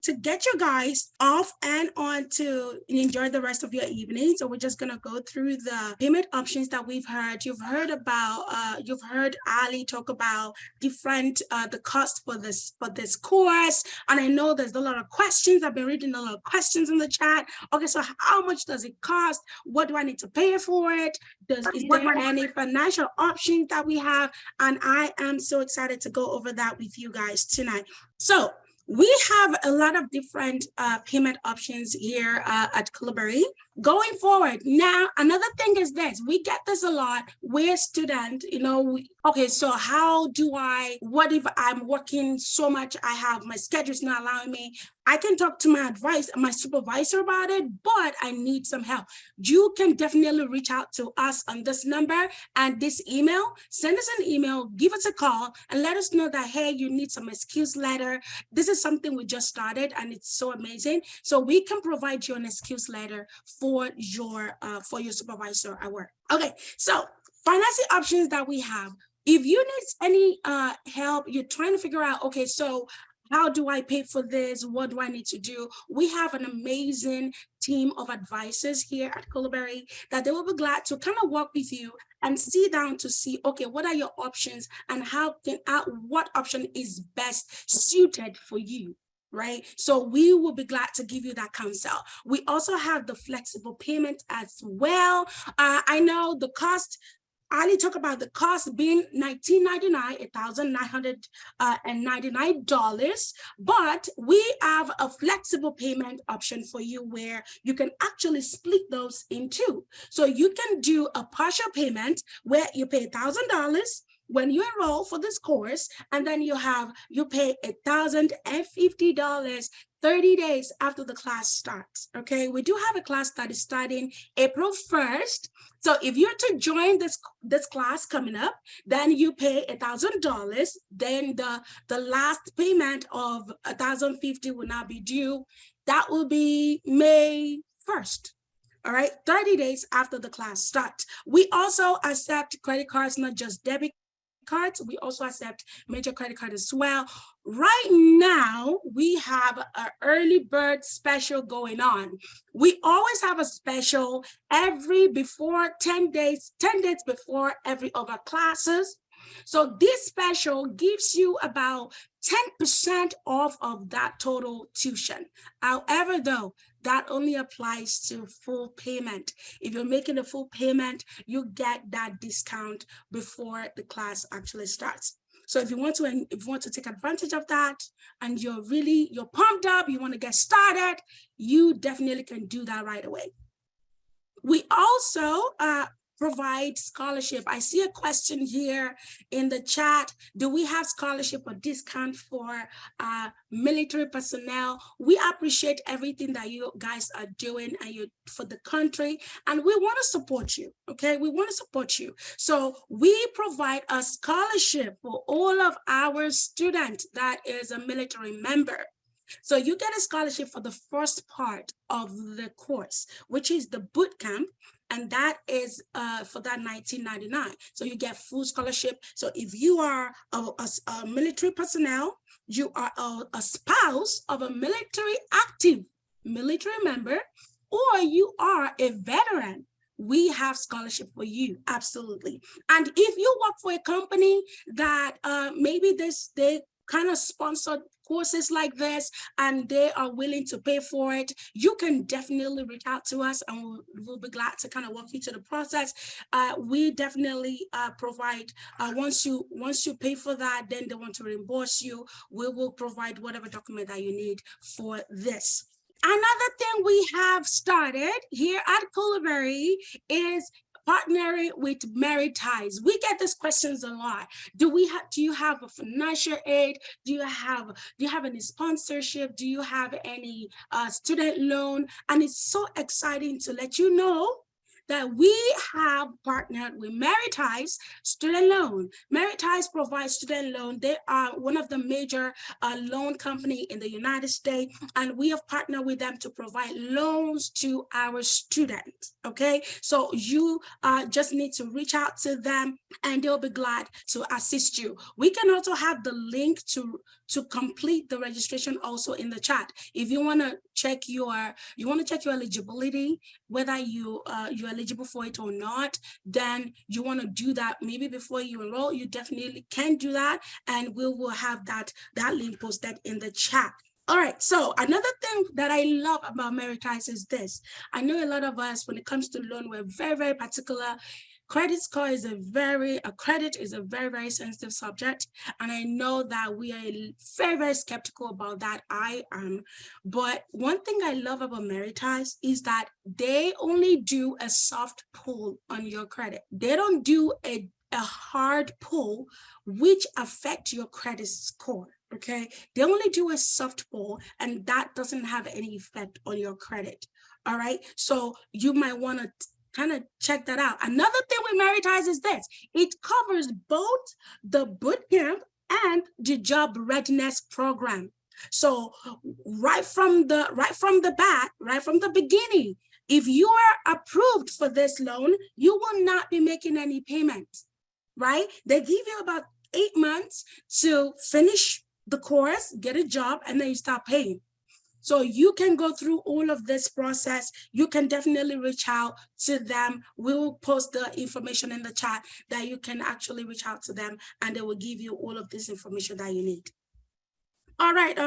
to get you guys off and on to enjoy the rest of your evening. So we're just gonna go through the payment options that we've heard. You've heard Ali talk about different the cost for this course, and I know there's a lot of questions. I've been reading a lot of questions in the chat. Okay, so how much does it cost? What do I need to pay for it? Is there any financial options that we have? And I am so excited to go over that with you guys tonight. So we have a lot of different payment options here at Colaberry. Going forward, now another thing is this: we get this a lot. We're student, okay, so what if I'm working so much, I have my schedule's not allowing me? I can talk to my supervisor about it, but I need some help. You can definitely reach out to us on this number and this email. Send us an email, give us a call, and let us know that, hey, you need some excuse letter. This is something we just started, and it's so amazing. So we can provide you an excuse letter for your supervisor at work. Okay, so financing options that we have. If you need any help, you're trying to figure out, okay, so how do I pay for this? What do I need to do? We have an amazing team of advisors here at Colaberry that they will be glad to kind of work with you and sit down to see, okay, what are your options and what option is best suited for you, right? So we will be glad to give you that counsel. We also have the flexible payment as well. I know the cost, I need to talk about the cost being $1,999, $1,999, but we have a flexible payment option for you where you can actually split those in two. So you can do a partial payment where you pay $1,000 when you enroll for this course, and then you pay $1,050 30 days after the class starts. Okay, we do have a class that is starting April 1st. So if you're to join this class coming up, then you pay $1,000. Then the last payment of $1,050 will not be due. That will be May 1st. All right, 30 days after the class starts. We also accept credit cards, not just debit cards. We also accept major credit card as well. Right now, we have an early bird special going on. We always have a special before 10 days before every of our classes. So this special gives you about 10% off of that total tuition. However, though, that only applies to full payment. If you're making a full payment, you get that discount before the class actually starts. So if you want to take advantage of that and you're pumped up, you want to get started, you definitely can do that right away. We also provide scholarship. I see a question here in the chat. Do we have scholarship or discount for military personnel? We appreciate everything that you guys are doing for the country, and we want to support you, okay? We want to support you. So we provide a scholarship for all of our students that is a military member. So you get a scholarship for the first part of the course, which is the boot camp, and that is for that $1,999. So you get full scholarship. So if you are a military personnel, you are a spouse of a active military member, or you are a veteran, we have scholarship for you, absolutely. And if you work for a company that maybe they kind of sponsor courses like this and they are willing to pay for it, you can definitely reach out to us and we'll be glad to kind of walk you through the process. We definitely provide, once you pay for that, then they want to reimburse you, we will provide whatever document that you need for this. Another thing we have started here at Colaberry is partnering with Merit Ties. We get these questions a lot. Do you have a financial aid? Do you have any sponsorship? Do you have any student loan? And it's so exciting to let you know that we have partnered with Meritize Student Loan. Meritize provides student loan. They are one of the major loan company in the United States, and we have partnered with them to provide loans to our students. Okay, so you just need to reach out to them, and they'll be glad to assist you. We can also have the link to complete the registration also in the chat. If you want to check your eligibility, whether you're eligible for it or not, then you want to do that maybe before you enroll, you definitely can do that, and we will have that link posted in the chat. All right, so another thing that I love about Meritize is this. I know a lot of us, when it comes to loan, we're very, very particular. Credit score is credit is a very, very sensitive subject. And I know that we are very, very skeptical about that. I am. But one thing I love about Meritize is that they only do a soft pull on your credit. They don't do a hard pull, which affect your credit score. Okay, they only do a soft pull, and that doesn't have any effect on your credit. All right, so you might want to kind of check that out. Another thing with Meritize is this: it covers both the boot camp and the job readiness program. So right from the beginning, if you are approved for this loan, you will not be making any payments, right? They give you about 8 months to finish the course, get a job, and then you start paying. So you can go through all of this process. You can definitely reach out to them. We will post the information in the chat that you can actually reach out to them, and they will give you all of this information that you need. All right.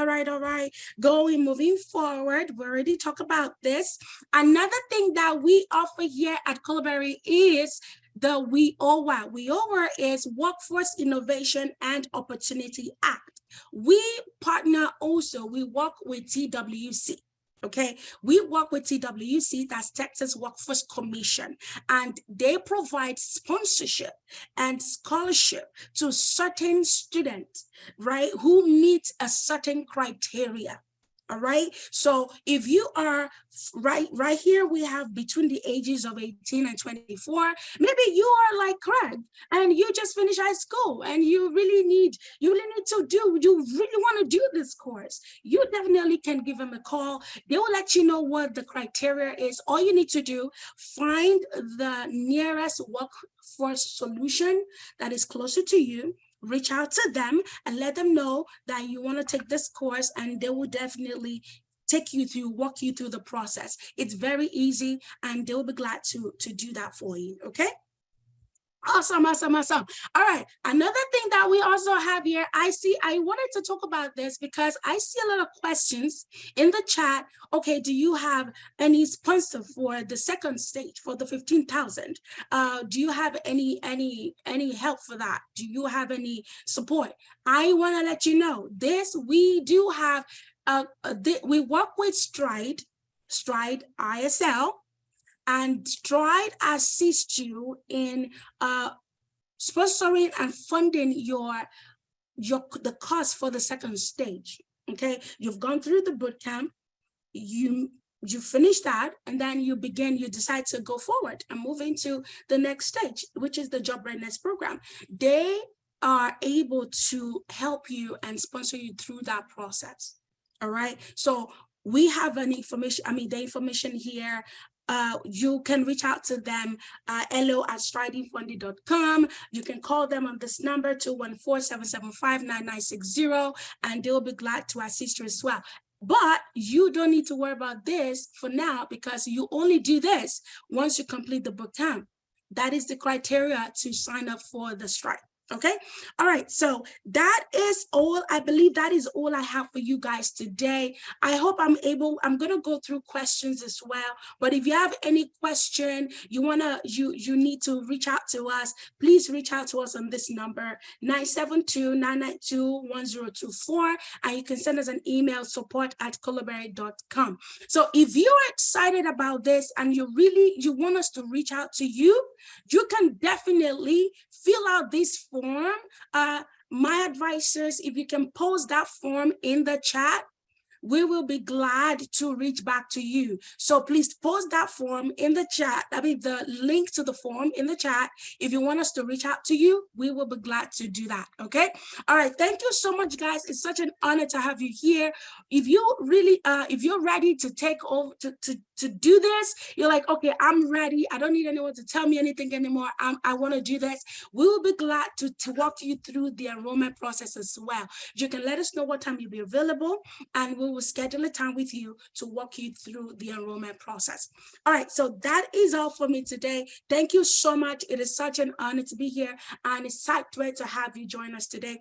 Moving forward, we already talked about this. Another thing that we offer here at Colaberry is the WIOA. WIOA is Workforce Innovation and Opportunity Act. We partner also, we work with TWC. Okay, we work with TWC, that's Texas Workforce Commission, and they provide sponsorship and scholarship to certain students, right, who meet a certain criteria. All right, so if you are right here, we have between the ages of 18 and 24. Maybe you are like Craig and you just finished high school and you really need you really want to do this course. You definitely can give them a call. They will let you know what the criteria is. All you need to do, find the nearest workforce solution that is closer to you, reach out to them and let them know that you want to take this course, and they will definitely walk you through the process. It's very easy, and they'll be glad to do that for you. Okay. Awesome. All right. Another thing that we also have here, I wanted to talk about this because I see a lot of questions in the chat. Okay, do you have any sponsor for the second stage for the 15,000? Do you have any help for that? Do you have any support? I want to let you know this. We do have we work with Stride ISL. And Stride assists you in sponsoring and funding the cost for the second stage. Okay, you've gone through the boot camp, you finish that, and then you decide to go forward and move into the next stage, which is the job readiness program. They are able to help you and sponsor you through that process. All right, so we have the information here. You can reach out to them, hello@stridingfundy.com. You can call them on this number, 214-775-9960, and they'll be glad to assist you as well. But you don't need to worry about this for now, because you only do this once you complete the boot camp. That is the criteria to sign up for the Stride. Okay. All right. So that is all. I believe that is all I have for you guys today. I hope I'm going to go through questions as well. But if you have any question, you need to reach out to us, please reach out to us on this number, 972-992-1024. And you can send us an email, support@colaberry.com. So if you are excited about this and you want us to reach out to you, you can definitely fill out this form. My advisors, if you can post that form in the chat, we will be glad to reach back to you. So please post that form in the chat. I mean, the link to the form in the chat. If you want us to reach out to you, we will be glad to do that. Okay. All right. Thank you so much, guys. It's such an honor to have you here. If you really, if you're ready to take over, to do this, you're like, okay, I'm ready. I don't need anyone to tell me anything anymore. I want to do this. We will be glad to walk you through the enrollment process as well. You can let us know what time you'll be available, and we will schedule a time with you to walk you through the enrollment process. All right, so that is all for me today. Thank you so much. It is such an honor to be here, and it's such great to have you join us today.